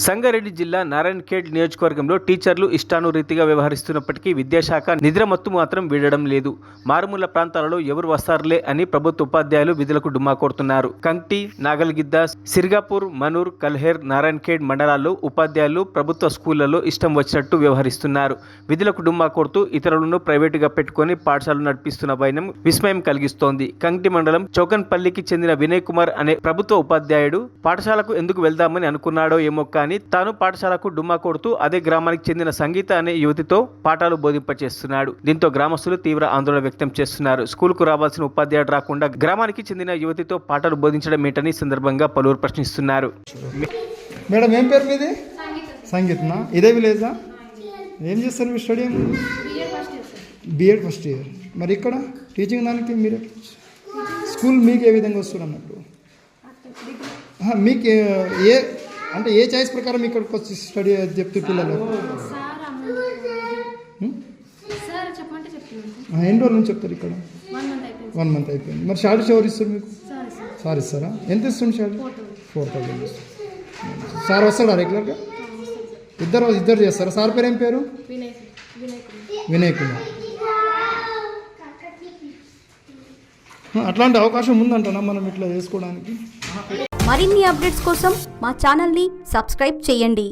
సంగారెడ్డి జిల్లా నారాయణఖేడ్ నియోజకవర్గంలో టీచర్లు ఇష్టానురీతిగా వ్యవహరిస్తున్నప్పటికీ విద్యాశాఖ నిద్రమత్తు మాత్రం వీడడం లేదు. మారుమూల ప్రాంతాలలో ఎవరు వస్తారులే అని ప్రభుత్వ ఉపాధ్యాయులు విధులకు డుమ్మా కొడుతున్నారు. కంక్టి, నాగల్గిద్ద, సిర్గాపూర్, మనూర్, కల్హేర్, నారాయణఖేడ్ మండలాల్లో ఉపాధ్యాయులు ప్రభుత్వ స్కూళ్లలో ఇష్టం వచ్చినట్టు వ్యవహరిస్తున్నారు. విధులకు డుమ్మా కొడుతూ ఇతరులను ప్రైవేటుగా పెట్టుకుని పాఠశాలలు నడిపిస్తున్న వైనం విస్మయం కలిగిస్తోంది. కంక్టి మండలం చౌకన్పల్లికి చెందిన వినయ్ కుమార్ అనే ప్రభుత్వ ఉపాధ్యాయుడు పాఠశాలకు ఎందుకు వెళ్దామని అనుకున్నాడో ఏమో కానీ తాను పాఠశాలకు డుమ్మా కొడుతూ అదే గ్రామానికి చెందిన సంగీత అనే యువతితో పాఠాలు బోధింపచేస్తున్నాడు. దీంతో గ్రామస్తులు తీవ్ర ఆందోళన వ్యక్తం చేస్తున్నారు. స్కూల్కు రావాల్సిన ఉపాధ్యాయుడు రాకుండా గ్రామానికి చెందిన యువతితో పాఠాలు బోధించడం ఏంటని సందర్భంగా పలువురు ప్రశ్నిస్తున్నారు. మేడం ఏం పేరు మీది? సంగీతనా? ఇదే విలేజా? ఏం చేస్తారు మీరు? Study BEd first year. మరి ఇక్కడ టీచింగ్ దానికి మీరు స్కూల్ మీకు ఏ విధంగా వస్తుంది అన్నట్టు? మీకు ఏ అంటే ఏ చాయిస్ ప్రకారం ఇక్కడికి వచ్చి స్టడీ చెప్తూ పిల్లలు ఎన్ని రోజుల నుంచి చెప్తారు ఇక్కడ? 1 month అయిపోయింది. మరి శాలరీస్ ఎవరు ఇస్తారు మీకు? సార్ ఇస్తారా? ఎంత ఇస్తుంది శాలరీ? 4,000 సార్ వస్తాడా రెగ్యులర్గా? ఇద్దరు చేస్తారా? సార్ పేరు ఏం పేరు? వినయ్ కుమార్. అట్లాంటి అవకాశం ఉందంటనా మనం ఇట్లా చేసుకోవడానికి? మరిన్ని అప్డేట్స్ కోసం మా ఛానల్ని సబ్స్క్రైబ్ చేయండి.